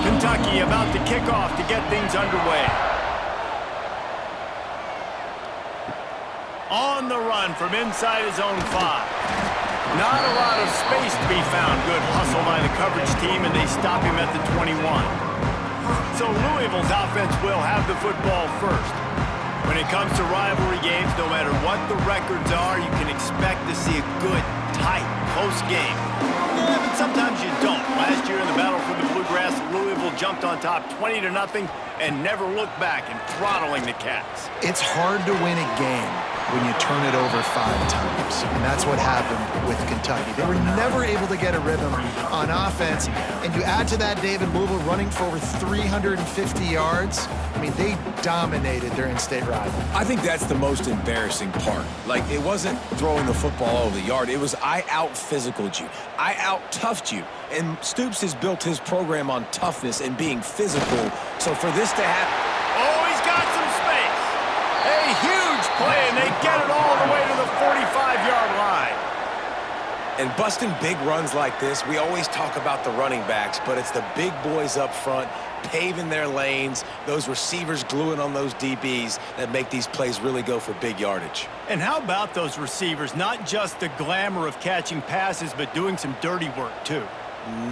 Kentucky about to kick off to get things underway. On the run from inside his own 5. Not a lot of space to be found. Good hustle by the coverage team, and they stop him at the 21. So Louisville's offense will have the football first. When it comes to rivalry games, no matter what the records are, you can expect to see a good, tight, close game. Yeah, but sometimes you don't. Last year in the battle for the Bluegrass, Louisville jumped on top 20-0 and never looked back in throttling the Cats. It's hard to win a game when you turn it over 5 times. And that's what happened with Kentucky. They were never able to get a rhythm on offense. And you add to that, David, Louisville running for over 350 yards. I mean, they dominated their in-state rival. I think that's the most embarrassing part. Like, it wasn't throwing the football over the yard. It was I out-physicaled you. I out-toughed you. And Stoops has built his program on toughness and being physical. So for this to happen... Oh, he's got some space. A huge play, and they get it all the way to the 45-yard line. And busting big runs like this, we always talk about the running backs, but it's the big boys up front paving their lanes, those receivers gluing on those DBs that make these plays really go for big yardage. And how about those receivers? Not just the glamour of catching passes, but doing some dirty work, too.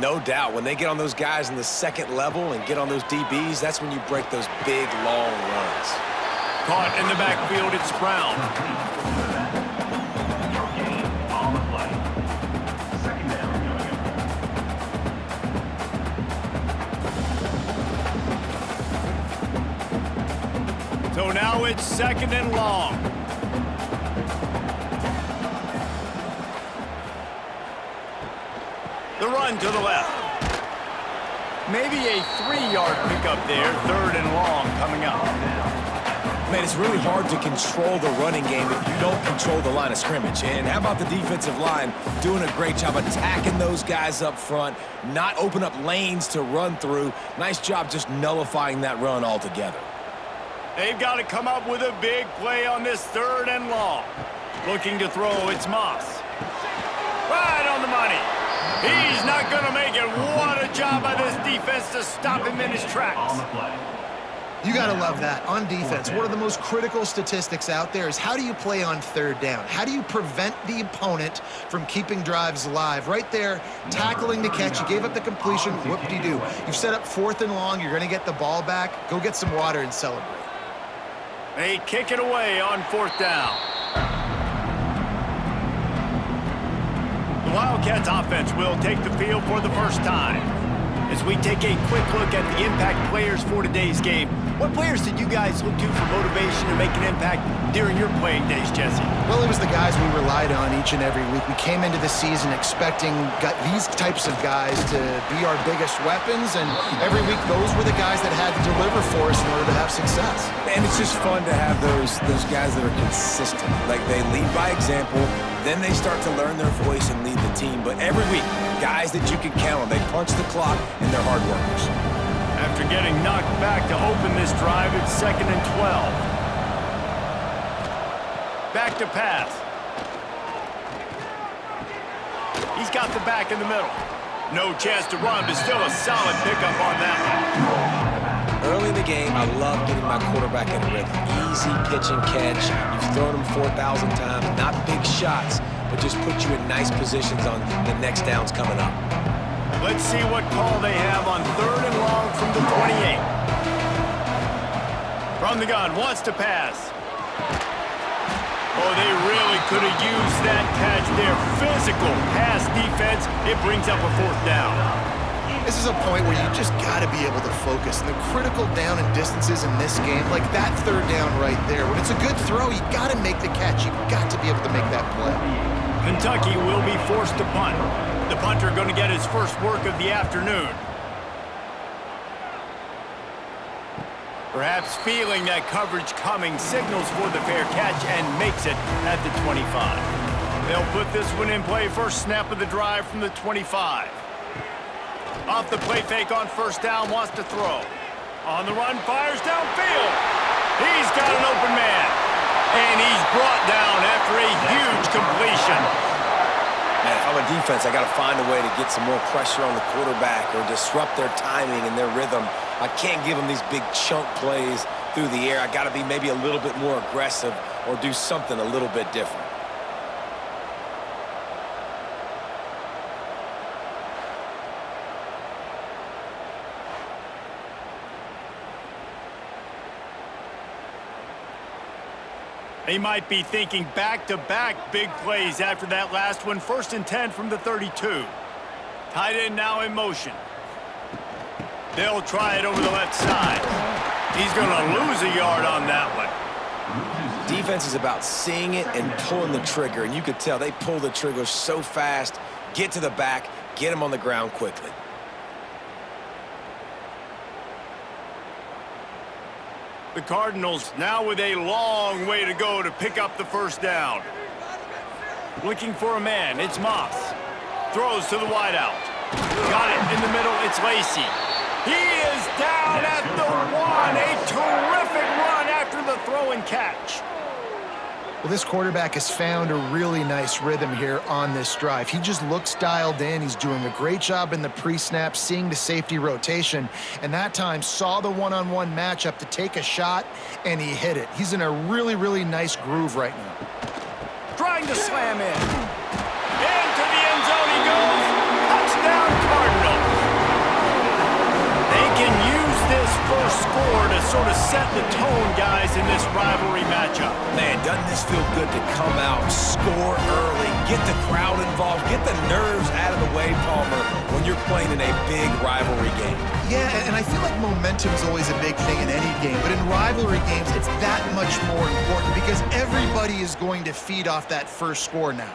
No doubt. When they get on those guys in the second level and get on those DBs, that's when you break those big, long runs. Caught in the backfield, it's Brown. So now it's 2nd and long. The run to the left. Maybe a 3-yard pickup there. 3rd and long coming up. Man, it's really hard to control the running game if you don't control the line of scrimmage. And how about the defensive line doing a great job attacking those guys up front, not open up lanes to run through. Nice job just nullifying that run altogether. They've got to come up with a big play on this 3rd and long. Looking to throw, it's Moss. Right on the money. He's not going to make it. What a job by this defense to stop him in his tracks. You got to love that. On defense, one of the most critical statistics out there is how do you play on 3rd down? How do you prevent the opponent from keeping drives alive? Right there, tackling the catch. You gave up the completion. Whoop-de-doo. You've set up 4th and long. You're going to get the ball back. Go get some water and celebrate. They kick it away on 4th down. The Wildcats offense will take the field for the first time. As we take a quick look at the impact players for today's game, what players did you guys look to for motivation to make an impact during your playing days, Jesse? Well, it was the guys we relied on each and every week. We came into the season expecting these types of guys to be our biggest weapons, and every week those were the guys that had to deliver for us in order to have success. And it's just fun to have those guys that are consistent. Like, they lead by example, then they start to learn their voice and lead the team. But every week, guys that you can count on, they punch the clock, and they're hard workers. After getting knocked back to open this drive, it's 2nd and 12. Back to pass. He's got the back in the middle. No chance to run, but still a solid pickup on that one. Early in the game, I love getting my quarterback in a rhythm. Easy pitch and catch. You've thrown them 4,000 times. Not big shots, but just put you in nice positions on the next downs coming up. Let's see what call they have on 3rd and long from the 28. From the gun, wants to pass. Oh, they really could have used that catch there. Physical pass defense. It brings up a 4th down. This is a point where you just got to be able to focus. And the critical down and distances in this game, like that 3rd down right there, when it's a good throw, you got to make the catch. You've got to be able to make that play. Kentucky will be forced to punt. The punter going to get his first work of the afternoon. Perhaps feeling that coverage coming, signals for the fair catch and makes it at the 25. They'll put this one in play. First snap of the drive from the 25. Off the play fake on 1st down, wants to throw. On the run, fires downfield. He's got an open man. And he's brought down after a huge completion. Man, if I'm a defense, I got to find a way to get some more pressure on the quarterback or disrupt their timing and their rhythm. I can't give them these big chunk plays through the air. I got to be maybe a little bit more aggressive or do something a little bit different. They might be thinking back-to-back big plays after that last one. 1st and 10 from the 32. Tight end now in motion. They'll try it over the left side. He's going to lose a yard on that one. Defense is about seeing it and pulling the trigger, and you could tell they pull the trigger so fast, get to the back, get him on the ground quickly. The Cardinals now with a long way to go to pick up the 1st down. Looking for a man, it's Moss. Throws to the wideout. Got it in the middle, it's Lacy. He is down at the 1. A terrific run after the throw and catch. Well, this quarterback has found a really nice rhythm here on this drive. He just looks dialed in. He's doing a great job in the pre-snap, seeing the safety rotation, and that time saw the one-on-one matchup to take a shot, and he hit it. He's in a really, really nice groove right now. Trying to slam in. Into the end zone he goes. Touchdown, Cardinals. They can use this first score to sort of set the tone, guys, in this rivalry matchup. Man, doesn't this feel good to come out, score early, get the crowd involved, get the nerves out of the way, Palmer, when you're playing in a big rivalry game? Yeah, and I feel like momentum's always a big thing in any game, but in rivalry games, it's that much more important because everybody is going to feed off that first score now.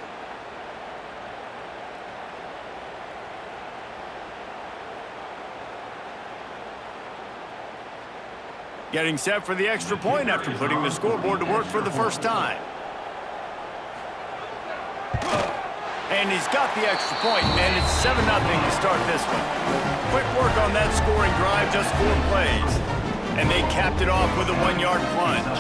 Getting set for the extra point after putting the scoreboard to work for the first time. And he's got the extra point, and it's 7-0 to start this one. Quick work on that scoring drive, just 4 plays. And they capped it off with a 1-yard plunge.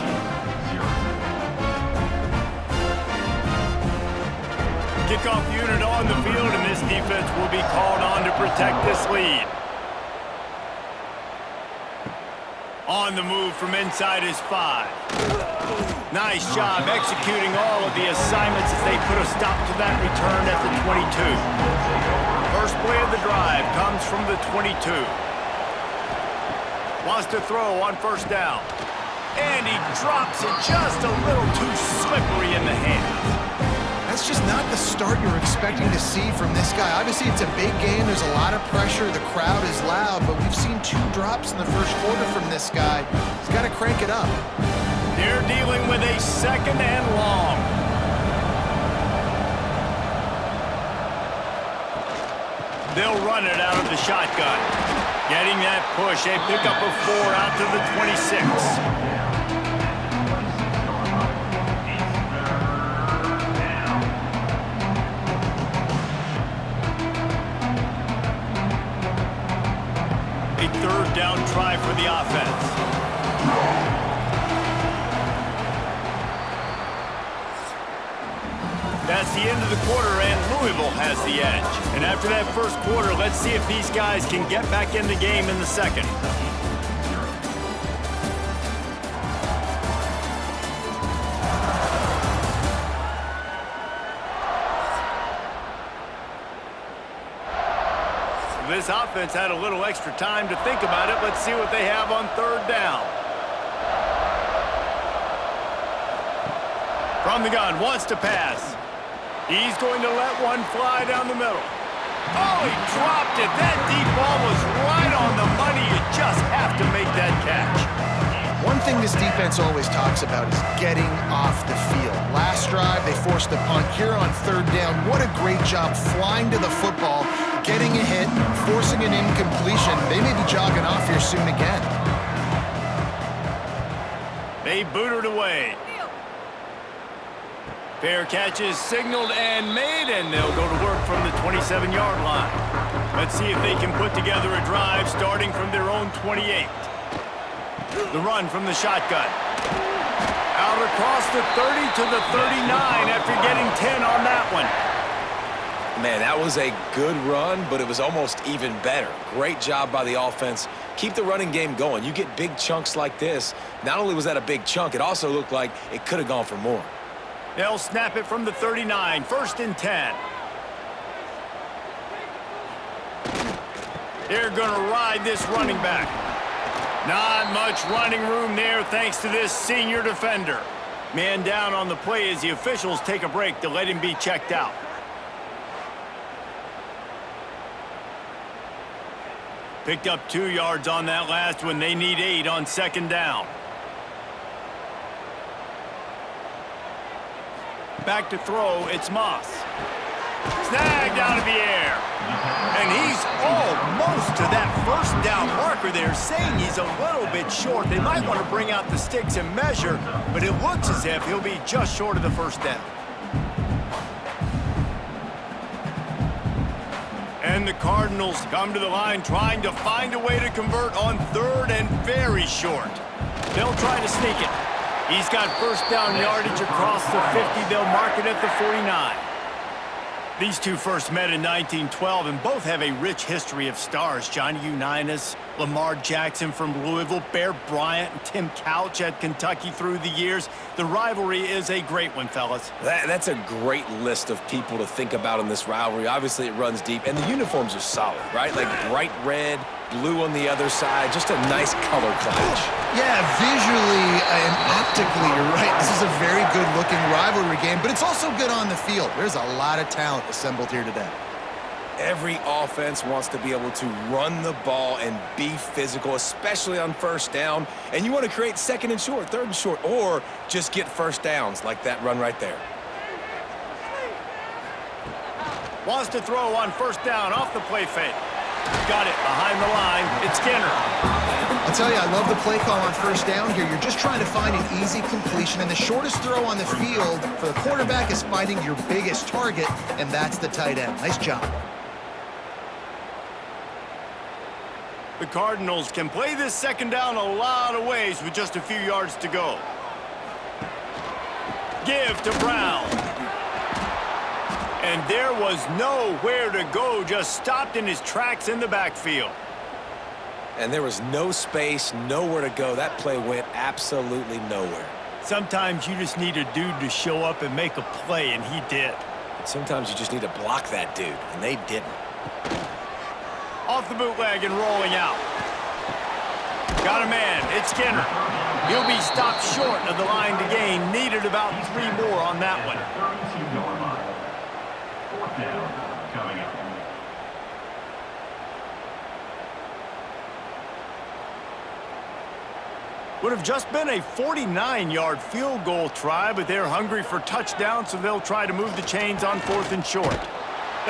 Kickoff unit on the field, and this defense will be called on to protect this lead. On the move from inside his 5. Nice job executing all of the assignments as they put a stop to that return at the 22. First play of the drive comes from the 22. Wants to throw on 1st down. And he drops it just a little too slippery in the hands. That's just not the start you're expecting to see from this guy. Obviously, it's a big game. There's a lot of pressure. The crowd is loud, but we've seen 2 drops in the first quarter from this guy. He's got to crank it up. They're dealing with a 2nd and long. They'll run it out of the shotgun. Getting that push, a pickup of 4 out to the 26. A 3rd down try for the offense. That's the end of the quarter, and Louisville has the edge. And after that first quarter, let's see if these guys can get back in the game in the second. This offense had a little extra time to think about it. Let's see what they have on 3rd down. From the gun, wants to pass. He's going to let one fly down the middle. Oh, he dropped it. That deep ball was right on the money. You just have to make that catch. One thing this defense always talks about is getting off the field. Last drive, they forced the punt. Here on 3rd down, what a great job flying to the football, getting a hit, forcing an incompletion. They may be jogging off here soon again. They boot it away. Fair catch is signaled and made, and they'll go to work from the 27-yard line. Let's see if they can put together a drive starting from their own 28. The run from the shotgun. Out across the 30 to the 39 after getting 10 on that one. Man, that was a good run, but it was almost even better. Great job by the offense. Keep the running game going. You get big chunks like this. Not only was that a big chunk, it also looked like it could have gone for more. They'll snap it from the 39, 1st and 10. They're going to ride this running back. Not much running room there thanks to this senior defender. Man down on the play as the officials take a break to let him be checked out. Picked up 2 yards on that last one. They need 8 on 2nd down. Back to throw, it's Moss. Snagged out of the air. And he's almost to that 1st down marker there, saying he's a little bit short. They might want to bring out the sticks and measure, but it looks as if he'll be just short of the 1st down. And the Cardinals come to the line trying to find a way to convert on 3rd and very short. They'll try to sneak it. He's got 1st down yardage across the 50. They'll mark it at the 49. These two first met in 1912, and both have a rich history of stars. Johnny Unitas, Lamar Jackson from Louisville, Bear Bryant, and Tim Couch at Kentucky through the years. The rivalry is a great one, fellas. That's a great list of people to think about in this rivalry. Obviously, it runs deep, and the uniforms are solid, right? Like bright red, blue on the other side, just a nice color clash. Yeah, visually and optically, you're right. This is a very good-looking rivalry game, but it's also good on the field. There's a lot of talent assembled here today. Every offense wants to be able to run the ball and be physical, especially on 1st down. And you want to create 2nd and short, 3rd and short, or just get 1st downs like that run right there. Wants to throw on 1st down off the play fake. Got it behind the line. It's Skinner. I'll tell you, I love the play call on 1st down here. You're just trying to find an easy completion, and the shortest throw on the field for the quarterback is finding your biggest target, and that's the tight end. Nice job. The Cardinals can play this 2nd down a lot of ways with just a few yards to go. Give to Brown. And there was nowhere to go, just stopped in his tracks in the backfield. And there was no space, nowhere to go. That play went absolutely nowhere. Sometimes you just need a dude to show up and make a play, and he did. And sometimes you just need to block that dude, and they didn't. Off the bootleg and rolling out. Got a man, it's Skinner. He'll be stopped short of the line to gain. Needed about 3 more on that one. Would have just been a 49-yard field goal try, but they're hungry for touchdown, so they'll try to move the chains on 4th and short.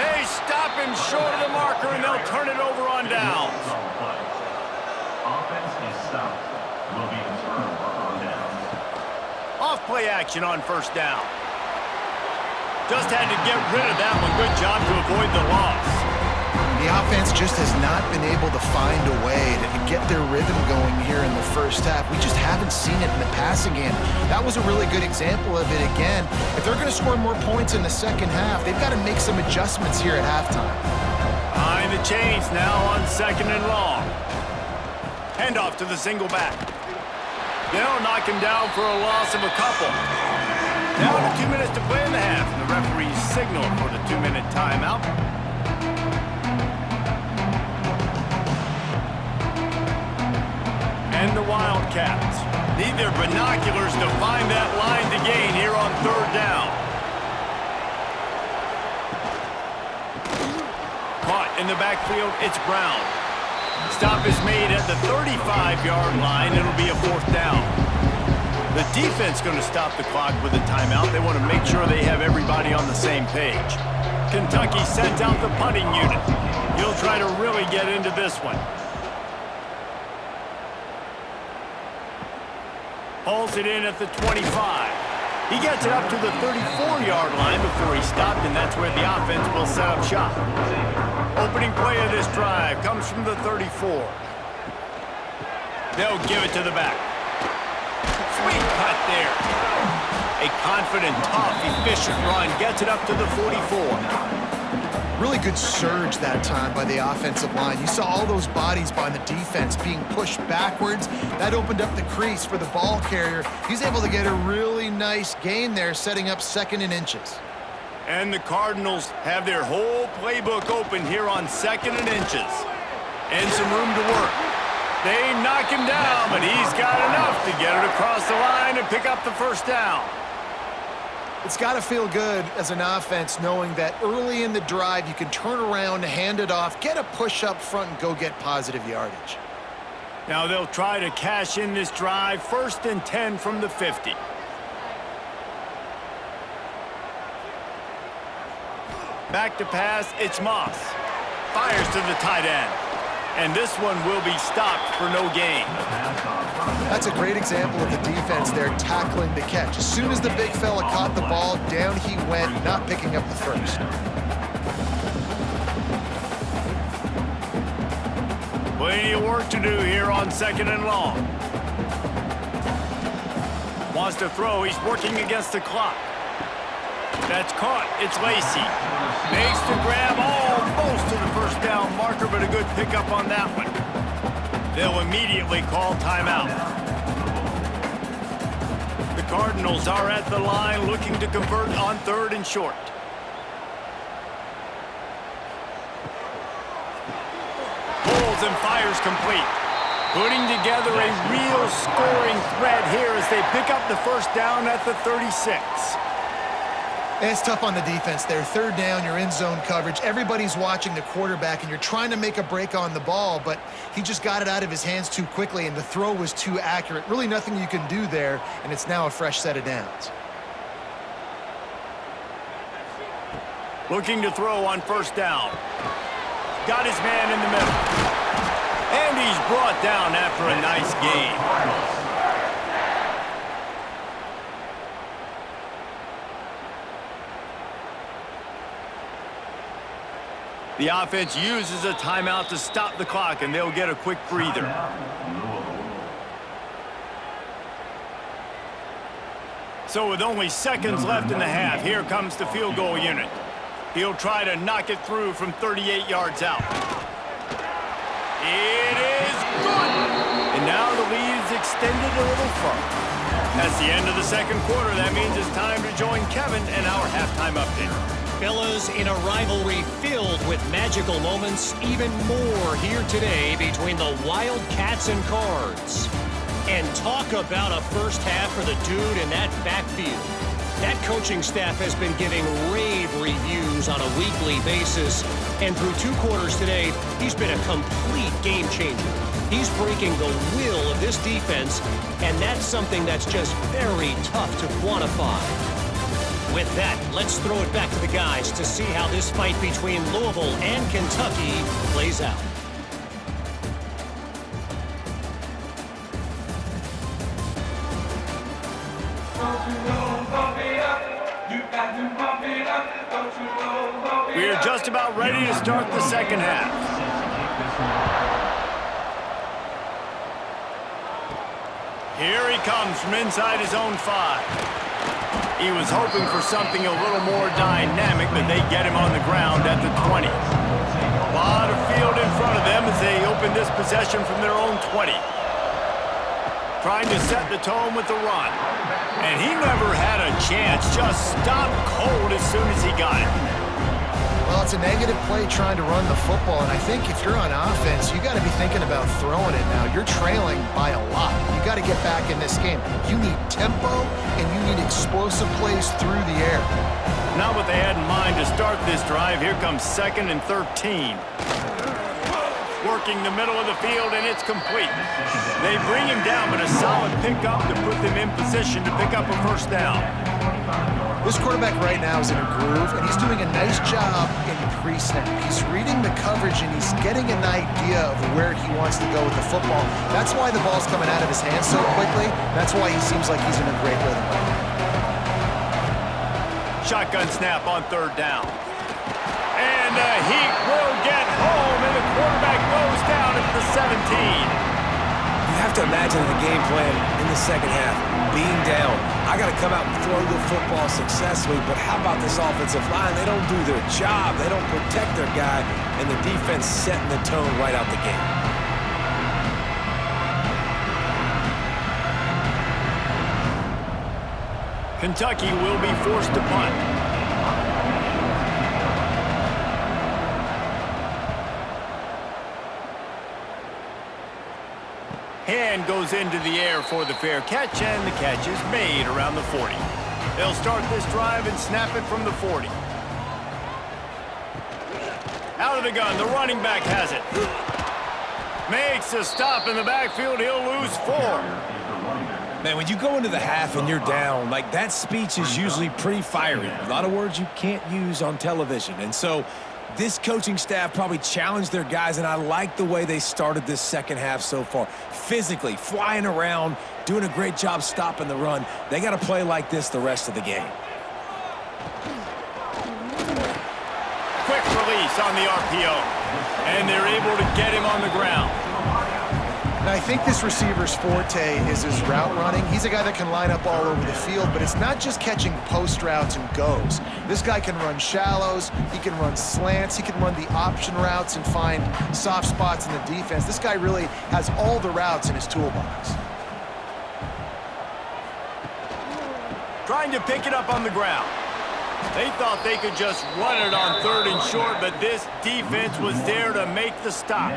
They stop him short of the marker, and they'll turn it over on downs. Offense is stopped. Will be returned on downs. Off play action on 1st down. Just had to get rid of that one. Good job to avoid the loss. The offense just has not been able to find a way to get their rhythm going here in the 1st half. We just haven't seen it in the passing game. That was a really good example of it again. If they're going to score more points in the 2nd half, they've got to make some adjustments here at halftime. Behind the chains now on 2nd and long. Handoff to the single back. They'll knock him down for a loss of a couple. Down to 2 minutes to play in the half, and the referees signal for the 2-minute timeout. And the Wildcats need their binoculars to find that line to gain here on 3rd down. Caught in the backfield, it's Brown. Stop is made at the 35-yard line. It'll be a 4th down. The defense going to stop the clock with a timeout. They want to make sure they have everybody on the same page. Kentucky sends out the punting unit. He'll try to really get into this one. Hauls it in at the 25. He gets it up to the 34-yard line before he stopped, and that's where the offense will set up shop. Opening play of this drive comes from the 34. They'll give it to the back. Sweet cut there. A confident, tough, efficient run gets it up to the 44. Really good surge that time by the offensive line. You saw all those bodies by the defense being pushed backwards. That opened up the crease for the ball carrier. He's able to get a really nice gain there, setting up 2nd and inches. And the Cardinals have their whole playbook open here on 2nd and inches. And some room to work. They knock him down, but he's got enough to get it across the line and pick up the first down. It's got to feel good as an offense knowing that early in the drive you can turn around, hand it off, get a push up front, and go get positive yardage. Now they'll try to cash in this drive. 1st and 10 from the 50. Back to pass, it's Moss. Fires to the tight end. And this one will be stopped for no gain. That's a great example of the defense there tackling the catch. As soon as the big fella caught the ball, down he went, not picking up the first. Plenty of work to do here on 2nd and long. Wants to throw, he's working against the clock. That's caught, it's Lacy. Makes the grab almost to the first down marker, but a good pickup on that one. They'll immediately call timeout. The Cardinals are at the line looking to convert on 3rd and short. Pulls and fires complete. Putting together a real scoring threat here as they pick up the first down at the 36. It's tough on the defense there. 3rd down, you're in zone coverage. Everybody's watching the quarterback, and you're trying to make a break on the ball, but he just got it out of his hands too quickly, and the throw was too accurate. Really nothing you can do there, and it's now a fresh set of downs. Looking to throw on 1st down. Got his man in the middle. And he's brought down after a nice gain. The offense uses a timeout to stop the clock, and they'll get a quick breather. So with only seconds left in the half, here comes the field goal unit. He'll try to knock it through from 38 yards out. It is good! And now the lead is extended a little further. That's the end of the 2nd quarter. That means it's time to join Kevin in our halftime update. Fellas, in a rivalry filled with magical moments, even more here today between the Wildcats and Cards. And talk about a first half for the dude in that backfield. That coaching staff has been giving rave reviews on a weekly basis, and through 2 quarters today, he's been a complete game changer. He's breaking the will of this defense, and that's something that's just very tough to quantify. With that, let's throw it back to the guys to see how this fight between Louisville and Kentucky plays out. We are just about ready to start the 2nd half. Here he comes from inside his own 5. He was hoping for something a little more dynamic, but they get him on the ground at the 20. A lot of field in front of them as they open this possession from their own 20. Trying to set the tone with the run. And he never had a chance, just stopped cold as soon as he got it. Well, it's a negative play trying to run the football, and I think if you're on offense, you got to be thinking about throwing it now. You're trailing by a lot. You got to get back in this game. You need tempo, and you need explosive plays through the air. Not what they had in mind to start this drive. Here comes 2nd and 13. Working the middle of the field, and it's complete. They bring him down, but a solid pickup to put them in position to pick up a first down. This quarterback right now is in a groove, and he's doing a nice job in pre-snap. He's reading the coverage, and he's getting an idea of where he wants to go with the football. That's why the ball's coming out of his hands so quickly. That's why he seems like he's in a great rhythm right now. Shotgun snap on 3rd down. And the Heat will get home, and the quarterback goes down at the 17. You have have to imagine the game plan in the second half, being down. I got to come out and throw the football successfully, but how about this offensive line? They don't do their job. They don't protect their guy, and the defense setting the tone right out the gate. Kentucky will be forced to punt. Hand goes into the air for the fair catch, and the catch is made around the 40. They'll start this drive and snap it from the 40. Out of the gun, the running back has it. Makes a stop in the backfield, he'll lose 4. Man, when you go into the half and you're down, like, that speech is usually pretty fiery. A lot of words you can't use on television. And so this coaching staff probably challenged their guys, and I like the way they started this second half so far. Physically, flying around, doing a great job stopping the run. They got to play like this the rest of the game. Quick release on the RPO, and they're able to get him on the ground. Now, I think this receiver's forte is his route running. He's a guy that can line up all over the field, but it's not just catching post routes and goes. This guy can run shallows, he can run slants, he can run the option routes and find soft spots in the defense. This guy really has all the routes in his toolbox. Trying to pick it up on the ground. They thought they could just run it on 3rd and short, but this defense was there to make the stop.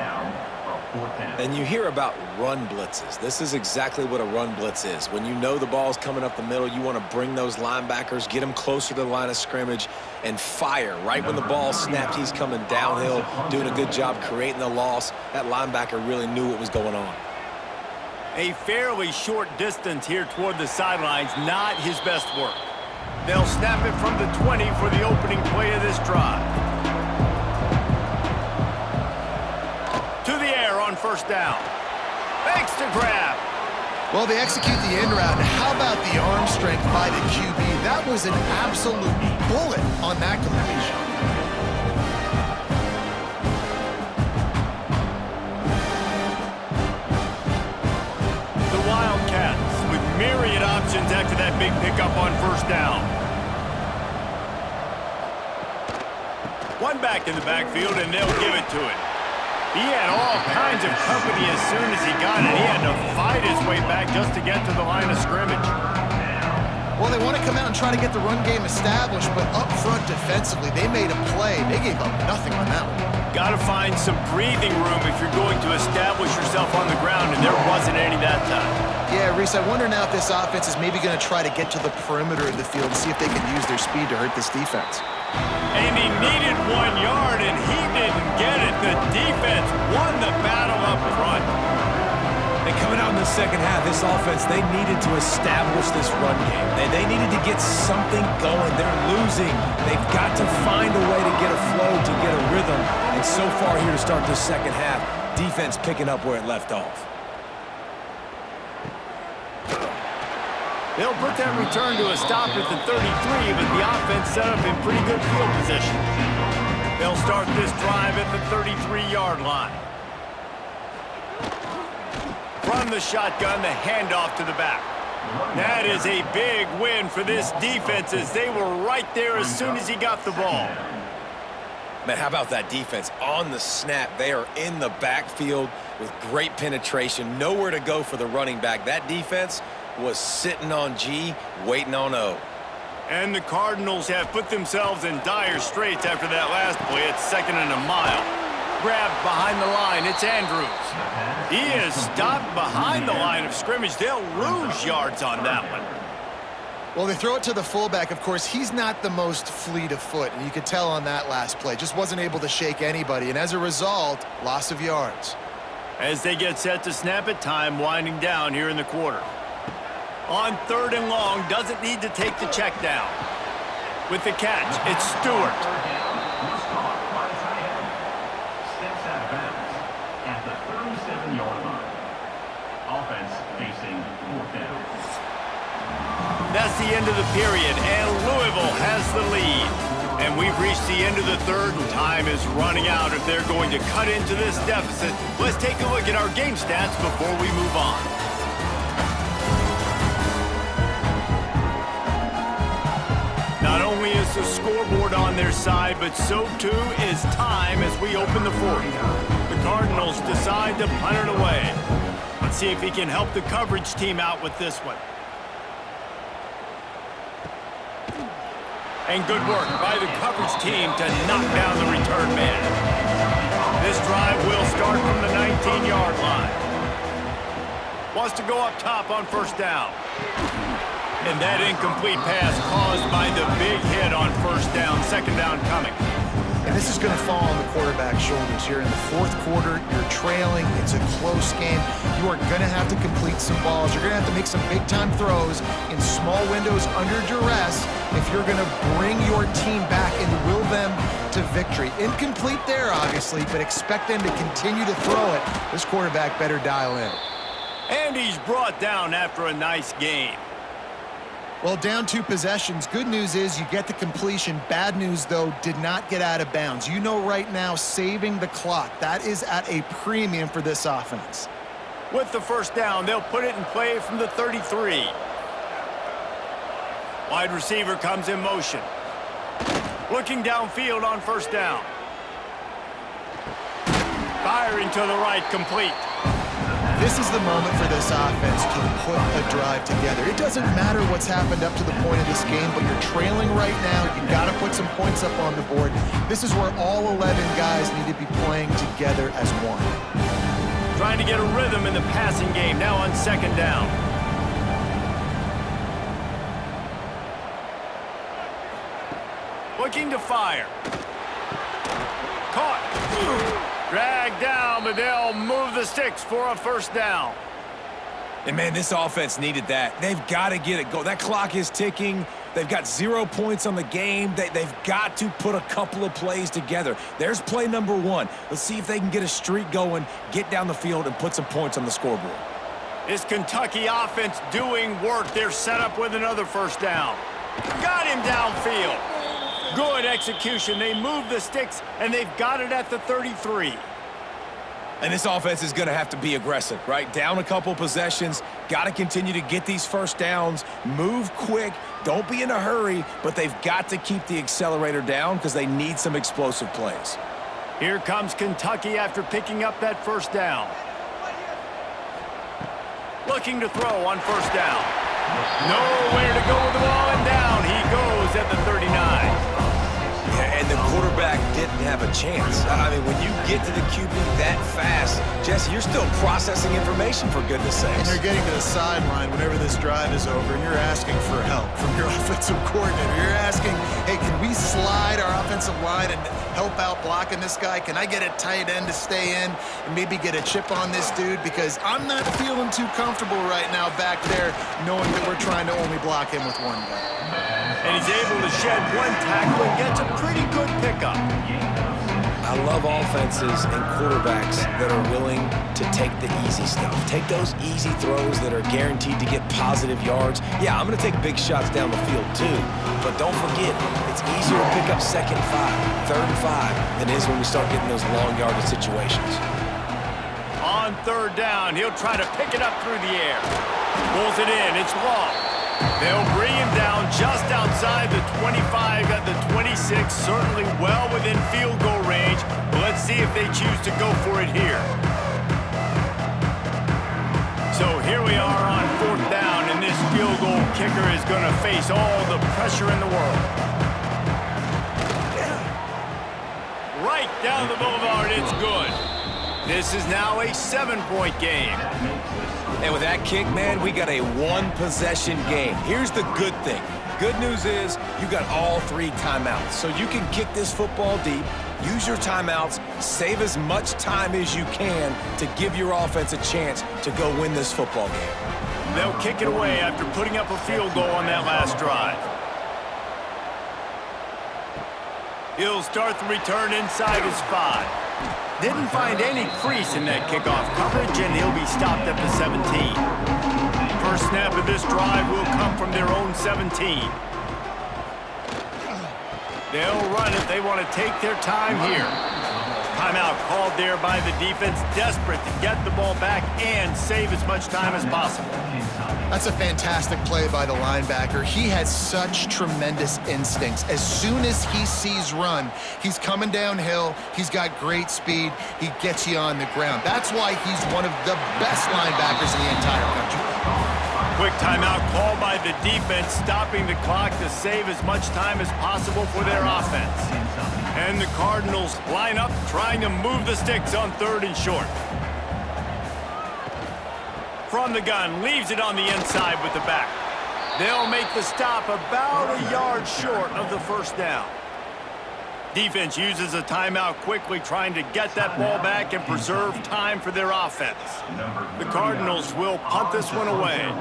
And you hear about run blitzes. This is exactly what a run blitz is. When you know the ball's coming up the middle, you want to bring those linebackers, get them closer to the line of scrimmage, and fire. Right when the ball snapped, he's coming downhill, doing a good job creating the loss. That linebacker really knew what was going on. A fairly short distance here toward the sidelines, not his best work. They'll snap it from the 20 for the opening play of this drive. To the air on 1st down. Makes the grab. Well, they execute the end route. How about the arm strength by the QB? That was an absolute bullet on that completion. The Wildcats with myriad options after that big pickup on 1st down. One back in the backfield, and they'll give it to him. He had all kinds of company as soon as he got it. He had to fight his way back just to get to the line of scrimmage. Well, they want to come out and try to get the run game established, but up front defensively, they made a play. They gave up nothing on that one. Got to find some breathing room if you're going to establish yourself on the ground, and there wasn't any that time. Yeah, Reese, I wonder now if this offense is maybe going to try to get to the perimeter of the field and see if they can use their speed to hurt this defense. And he needed 1 yard, and he didn't get it. The defense won the battle up front. And coming out in the second half, this offense, they needed to establish this run game. They needed to get something going. They're losing. They've got to find a way to get a flow, to get a rhythm. And so far here to start this second half, defense picking up where it left off. They'll put that return to a stop at the 33, but the offense set up in pretty good field position. They'll start this drive at the 33-yard line. From the shotgun, the handoff to the back. That is a big win for this defense as they were right there as soon as he got the ball. Man, how about that defense? On the snap, they are in the backfield with great penetration. Nowhere to go for the running back. That defense was sitting on G, waiting on O. And the Cardinals have put themselves in dire straits after that last play. It's 2nd and a mile. Grabbed behind the line, it's Andrews. He is stopped behind the line of scrimmage. They'll lose yards on that one. Well, they throw it to the fullback. Of course, he's not the most fleet of foot, and you could tell on that last play. Just wasn't able to shake anybody, and as a result, loss of yards. As they get set to snap it, time winding down here in the quarter. On 3rd and long, doesn't need to take the check down. With the catch, it's Stewart. Steps out of bounds at the 37-yard line. Offense facing 4th down. That's the end of the period, and Louisville has the lead. And we've reached the end of the third, and time is running out if they're going to cut into this deficit. Let's take a look at our game stats before we move on. Not only is the scoreboard on their side, but so too is time as we open the fourth. The Cardinals decide to punt it away. Let's see if he can help the coverage team out with this one. And good work by the coverage team to knock down the return man. This drive will start from the 19-yard line. Wants to go up top on first down. And that incomplete pass caused by the big hit on first down, second down coming. And this is going to fall on the quarterback's shoulders. You're in the fourth quarter. You're trailing. It's a close game. You are going to have to complete some balls. You're going to have to make some big-time throws in small windows under duress if you're going to bring your team back and will them to victory. Incomplete there, obviously, but expect them to continue to throw it. This quarterback better dial in. And he's brought down after a nice game. Well, down 2 possessions. Good news is you get the completion. Bad news, though, did not get out of bounds. You know right now, saving the clock. That is at a premium for this offense. With the first down, they'll put it in play from the 33. Wide receiver comes in motion. Looking downfield on first down. Firing to the right, complete. This is the moment for this offense to put a drive together. It doesn't matter what's happened up to the point of this game, but you're trailing right now. You've got to put some points up on the board. This is where all 11 guys need to be playing together as one. Trying to get a rhythm in the passing game, now on second down. Looking to fire. Caught. Dragged down, but they'll move the sticks for a first down. And, man, this offense needed that. They've got to get it going. That clock is ticking. They've got 0 points on the game. They've got to put a couple of plays together. There's play number 1. Let's see if they can get a streak going, get down the field, and put some points on the scoreboard. This Kentucky offense doing work. They're set up with another first down. Got him downfield. Good execution. They move the sticks, and they've got it at the 33. And this offense is going to have to be aggressive, right? Down a couple possessions, got to continue to get these first downs, move quick, don't be in a hurry, but they've got to keep the accelerator down because they need some explosive plays. Here comes Kentucky after picking up that first down. Looking to throw on first down. Nowhere to go with the ball, and down he goes at the 39. Yeah, and the quarterback didn't have a chance. I mean, when you get to the QB that fast, Jesse, you're still processing information, for goodness sakes. And you're getting to the sideline whenever this drive is over, and you're asking for help from your offensive coordinator. You're asking, hey, can we slide our offensive line and help out blocking this guy? Can I get a tight end to stay in and maybe get a chip on this dude? Because I'm not feeling too comfortable right now back there knowing that we're trying to only block him with one guy. And he's able to shed one tackle and gets a pretty good pickup. I love offenses and quarterbacks that are willing to take the easy stuff. Take those easy throws that are guaranteed to get positive yards. Yeah, I'm going to take big shots down the field too. But don't forget, it's easier to pick up second and 5, third and 5 than it is when we start getting those long yardage situations. On third down, he'll try to pick it up through the air. Pulls it in. It's long. They'll bring him down just outside the 25 at the 26, certainly well within field goal range. But let's see if they choose to go for it here. So here we are on fourth down, and this field goal kicker is going to face all the pressure in the world. Right down the boulevard, it's good. This is now a 7-point game. And with that kick, man, we got a one-possession game. Here's the good thing. Good news is you got all 3 timeouts. So you can kick this football deep, use your timeouts, save as much time as you can to give your offense a chance to go win this football game. They'll kick it away after putting up a field goal on that last drive. He'll start the return inside his 5. Didn't find any crease in that kickoff coverage, and he'll be stopped at the 17. First snap of this drive will come from their own 17. They'll run it. They want to take their time here. Timeout called there by the defense, desperate to get the ball back and save as much time as possible. That's a fantastic play by the linebacker. He has such tremendous instincts. As soon as he sees run, he's coming downhill. He's got great speed. He gets you on the ground. That's why he's one of the best linebackers in the entire country. Quick timeout called by the defense, stopping the clock to save as much time as possible for their offense. And the Cardinals line up, trying to move the sticks on 3rd and short. From the gun, leaves it on the inside with the back. They'll make the stop about a yard short of the first down. Defense uses a timeout quickly, trying to get that ball back and preserve time for their offense. The Cardinals will punt this one away.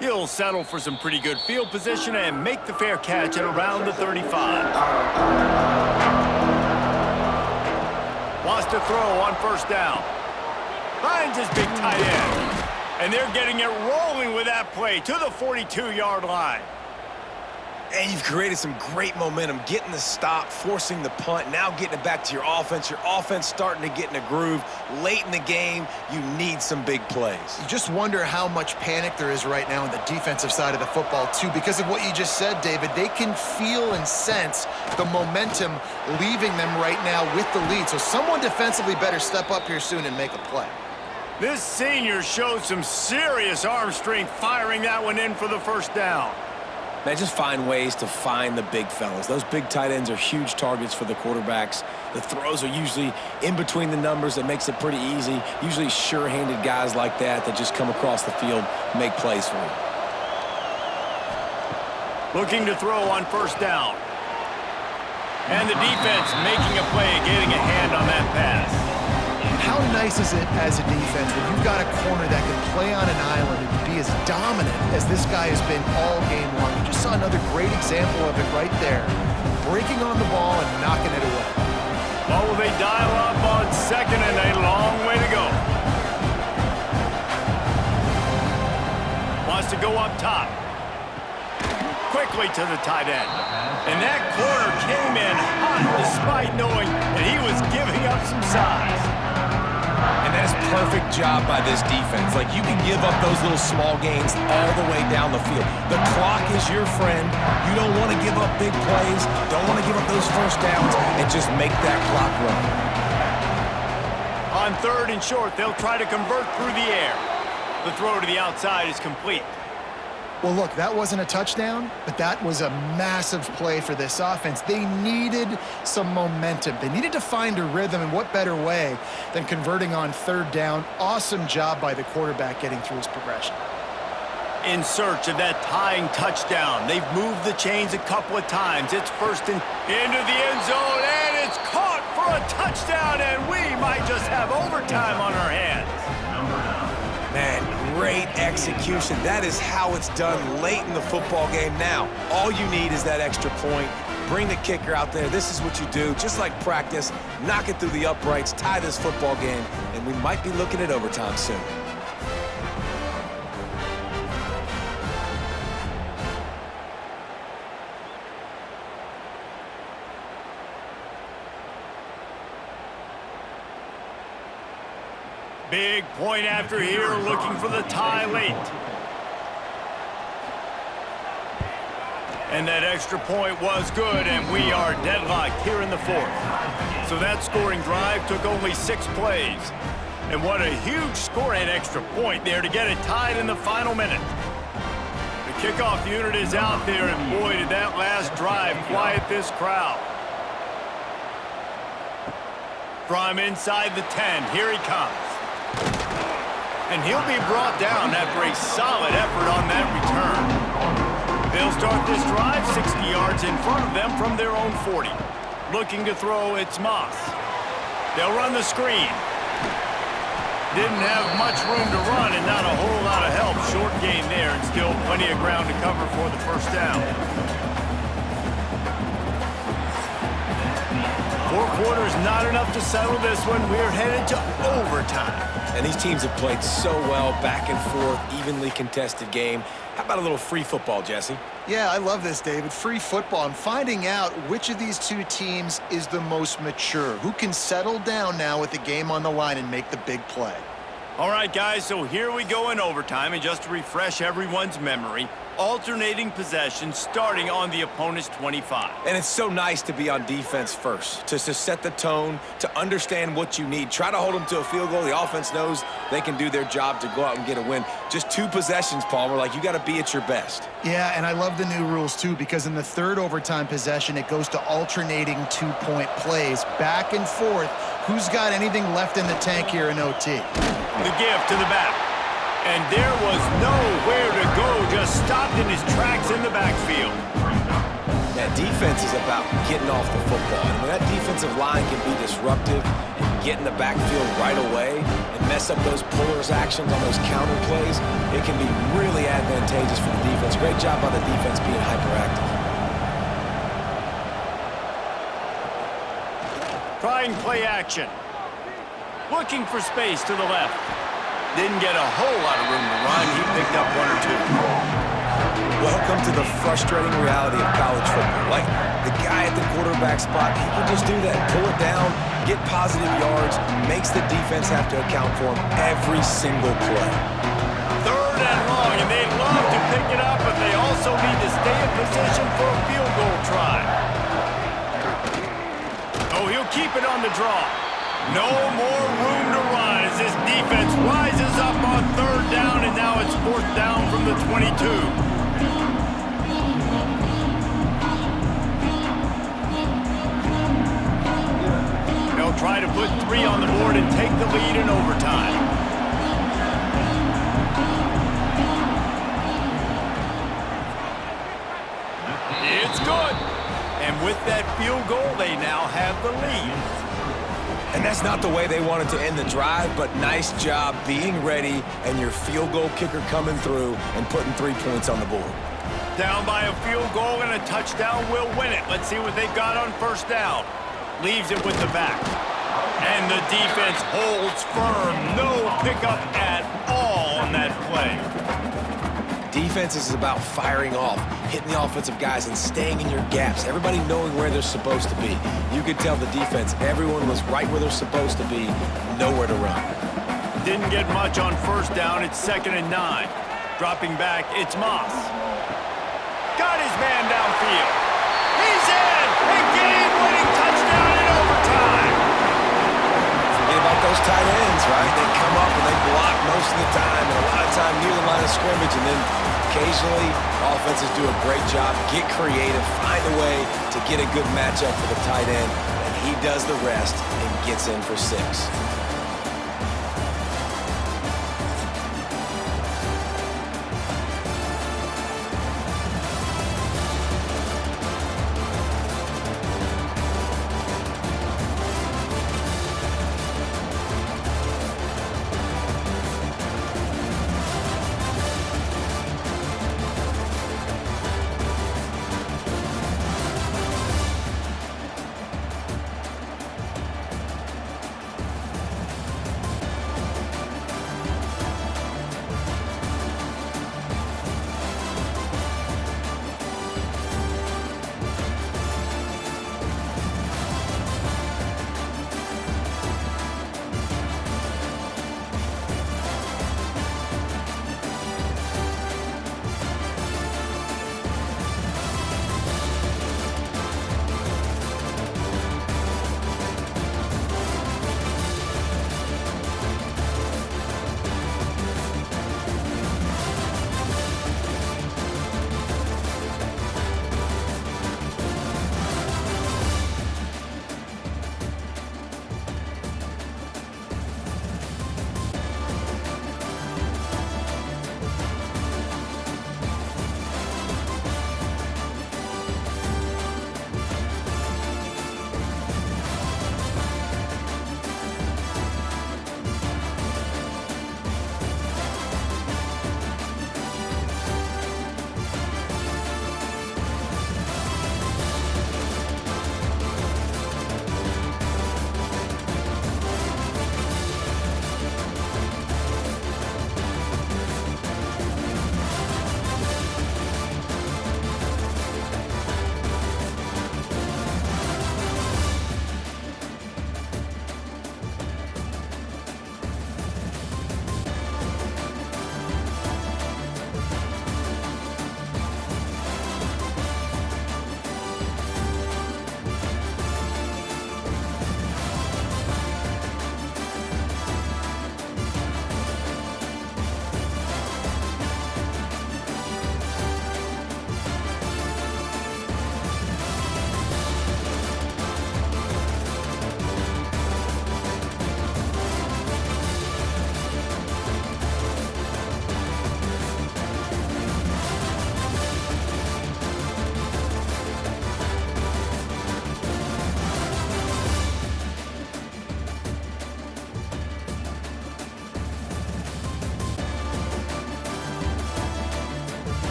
He'll settle for some pretty good field position and make the fair catch at around the 35. Wants to throw on 1st down. Finds his big tight end. And they're getting it rolling with that play to the 42-yard line. And you've created some great momentum, getting the stop, forcing the punt, now getting it back to your offense. Your offense starting to get in a groove. Late in the game, you need some big plays. You just wonder how much panic there is right now on the defensive side of the football, too. Because of what you just said, David, they can feel and sense the momentum leaving them right now with the lead. So someone defensively better step up here soon and make a play. This senior showed some serious arm strength, firing that one in for the 1st down. Man, just find ways to find the big fellas. Those big tight ends are huge targets for the quarterbacks. The throws are usually in between the numbers. That makes it pretty easy. Usually sure-handed guys like that just come across the field, make plays for you. Looking to throw on 1st down. And the defense making a play, getting a hand on that pass. How nice is it as a defense when you've got a corner that can play on an island and be as dominant as this guy has been all game long? You just saw another great example of it right there. Breaking on the ball and knocking it away. Well, will they dial up on 2nd and a long way to go? Wants to go up top. Quickly to the tight end. And that corner came in hot despite knowing that he was giving up some size. And that's a perfect job by this defense. Like, you can give up those little small gains all the way down the field. The clock is your friend. You don't want to give up big plays. Don't want to give up those 1st downs and just make that clock run. On 3rd and short, they'll try to convert through the air. The throw to the outside is complete. Well, look, that wasn't a touchdown, but that was a massive play for this offense. They needed some momentum. They needed to find a rhythm, and what better way than converting on 3rd down. Awesome job by the quarterback getting through his progression. In search of that tying touchdown. They've moved the chains a couple of times. It's 1st and into the end zone, and it's caught for a touchdown, and we might just have overtime on our hands. Man, great execution. That is how it's done late in the football game. Now, all you need is that extra point. Bring the kicker out there. This is what you do. Just like practice, knock it through the uprights, tie this football game, and we might be looking at overtime soon. Big point after here, looking for the tie late. And that extra point was good, and we are deadlocked here in the 4th. So that scoring drive took only 6 plays. And what a huge score and extra point there to get it tied in the final minute. The kickoff unit is out there, and boy, did that last drive quiet this crowd. From inside the 10, here he comes. And he'll be brought down after a solid effort on that return. They'll start this drive 60 yards in front of them from their own 40. Looking to throw, it's Moss. They'll run the screen. Didn't have much room to run and not a whole lot of help. Short gain there and still plenty of ground to cover for the 1st down. 4 quarters, not enough to settle this one. We're headed to overtime. And these teams have played so well, back and forth, evenly contested game. How about a little free football, Jesse? Yeah, I love this, David. Free football. I'm finding out which of these two teams is the most mature, who can settle down now with the game on the line and make the big play. All right, guys, so here we go in overtime, and just to refresh everyone's memory, alternating possession starting on the opponent's 25. And it's so nice to be on defense first, to set the tone, to understand what you need. Try to hold them to a field goal. The offense knows they can do their job to go out and get a win. Just 2 possessions, Palmer, like you got to be at your best. Yeah, and I love the new rules, too, because in the third overtime possession, it goes to alternating 2-point plays, back and forth. Who's got anything left in the tank here in OT? The give to the back. And there was nowhere to go, just stopped in his tracks in the backfield. That defense is about getting off the football. And when that defensive line can be disruptive and get in the backfield right away and mess up those pullers actions on those counter plays, it can be really advantageous for the defense. Great job by the defense being hyperactive. Trying play action. Looking for space to the left. Didn't get a whole lot of room to run. He picked up 1 or 2. Welcome to the frustrating reality of college football. Like, the guy at the quarterback spot, he can just do that. Pull it down, get positive yards, makes the defense have to account for him every single play. 3rd and long, and they'd love to pick it up, but they also need to stay in position for a field goal try. Oh, he'll keep it on the draw. No more room to run as this defense rises up on 3rd down, and now it's 4th down from the 22. They'll try to put 3 on the board and take the lead in overtime. It's good. And with that field goal, they now have the lead. And that's not the way they wanted to end the drive, but nice job being ready and your field goal kicker coming through and putting 3 points on the board. Down by a field goal and a touchdown will win it. Let's see what they've got on 1st down. Leaves it with the back. And the defense holds firm. No pickup at all on that play. Defense is about firing off, hitting the offensive guys and staying in your gaps. Everybody knowing where they're supposed to be. You could tell the defense, everyone was right where they're supposed to be, nowhere to run. Didn't get much on 1st down. It's 2nd and 9. Dropping back, it's Moss. Got his man downfield. He's in! A game-winning touchdown in overtime! Forget about those tight ends, right? They come up and they block most of the time, and a lot of time near the line of scrimmage, and then occasionally offenses do a great job, get creative, find a way to get a good matchup for the tight end, and he does the rest and gets in for 6.